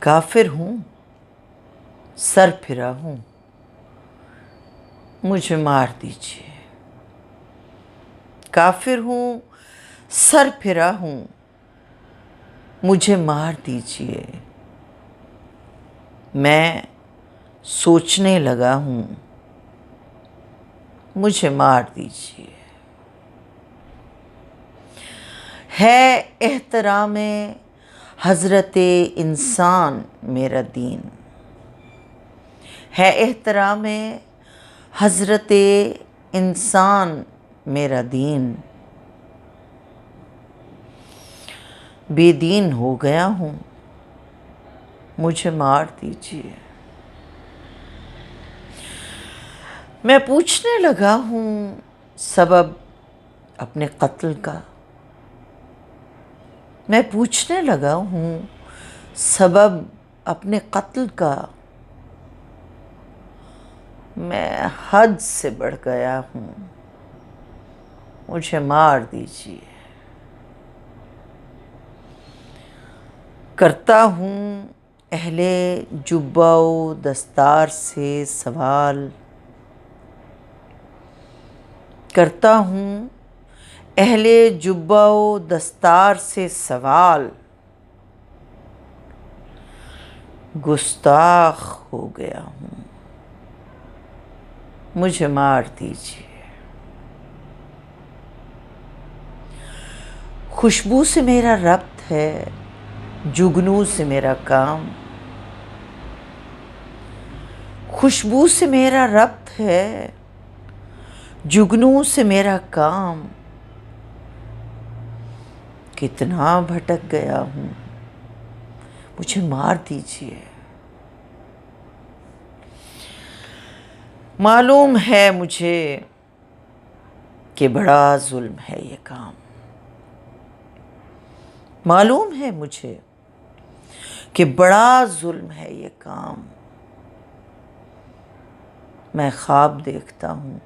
काफिर हूँ, सर फिरा हूँ, मुझे मार दीजिए। काफिर हूँ, सर फिरा हूँ, मुझे मार दीजिए। मैं सोचने लगा हूँ, मुझे मार दीजिए। है एहतरामे हज़रते इंसान मेरा दीन, है एहतरामे हज़रते इंसान मेरा दीन। बेदीन हो गया हूँ, मुझे मार दीजिए। मैं पूछने लगा हूँ सबब अपने कत्ल का, मैं पूछने लगा हूँ सबब अपने कत्ल का। मैं हद से बढ़ गया हूँ, मुझे मार दीजिए। करता हूँ अहले जुब्बाओ दस्तार से सवाल, करता हूँ अहले जुब्बाओ दस्तार से सवाल। गुस्ताख हो गया हूँ, मुझे मार दीजिए। खुशबू से मेरा रब्त है, जुगनू से मेरा काम। खुशबू से मेरा रब्त है, जुगनू से मेरा काम। कितना भटक गया हूँ, मुझे मार दीजिए। मालूम है मुझे कि बड़ा जुल्म है ये काम। मालूम है मुझे कि बड़ा जुल्म है ये काम। मैं ख्वाब देखता हूँ,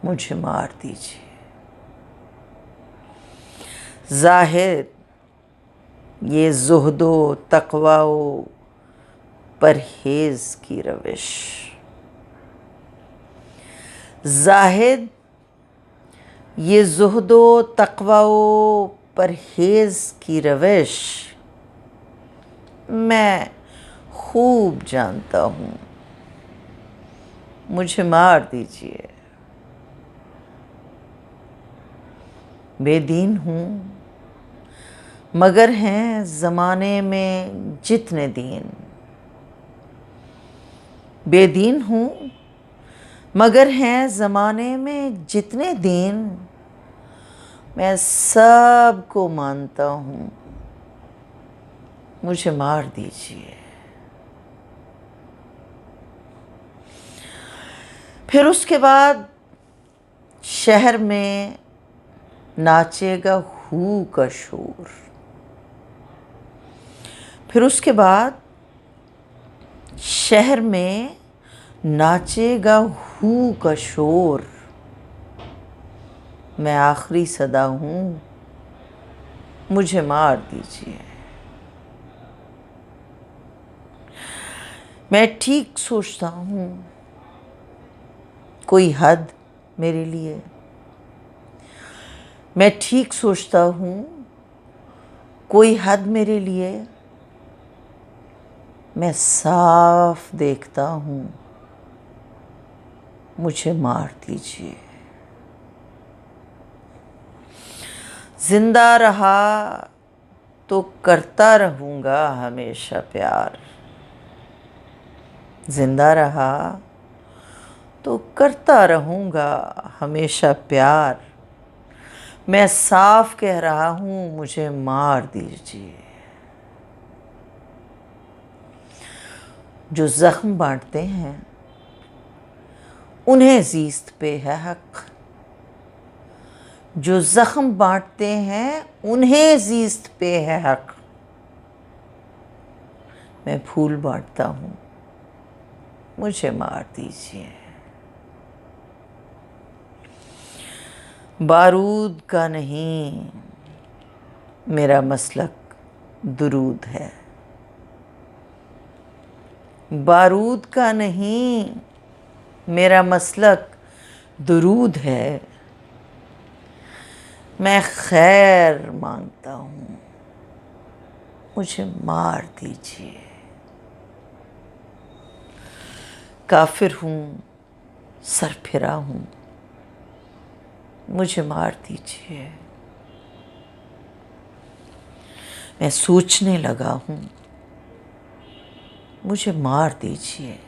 मुझे मार दीजिए। ज़ाहिर ये ज़ुहदो तक़वाओ परहेज़ की रविश, ज़ाहिद ये ज़ुहदो तक़वाओ परहेज़ की रविश। मैं खूब जानता हूँ, मुझे मार दीजिए। बेदीन हूँ मगर हैं ज़माने में जितने दीन। बेदीन हूँ मगर हैं ज़माने में जितने दीन। मैं सब को मानता हूँ, मुझे मार दीजिए। फिर उसके बाद शहर में नाचेगा हू का शोर। फिर उसके बाद शहर में नाचेगा हू का शोर। मैं आखिरी सदा हूँ, मुझे मार दीजिए। मैं ठीक सोचता हूँ, कोई हद मेरे लिए। मैं ठीक सोचता हूँ, कोई हद मेरे लिए। मैं साफ देखता हूँ, मुझे मार दीजिए। जिंदा रहा तो करता रहूँगा हमेशा प्यार। जिंदा रहा तो करता रहूँगा हमेशा प्यार। मैं साफ कह रहा हूँ, मुझे मार दीजिए। जो ज़ख्म बांटते हैं उन्हें ज़ीस्त पे है हक। जो ज़ख्म बांटते हैं उन्हें ज़ीस्त पे है हक। मैं फूल बांटता हूँ, मुझे मार दीजिए। बारूद का नहीं मेरा मसलक दुरूद है। बारूद का नहीं, मेरा मसलक दुरूद है। मैं खैर मांगता हूँ, मुझे मार दीजिए। काफिर हूँ, सरफिरा हूँ, मुझे मार दीजिए। मैं सोचने लगा हूँ, मुझे मार दीजिए।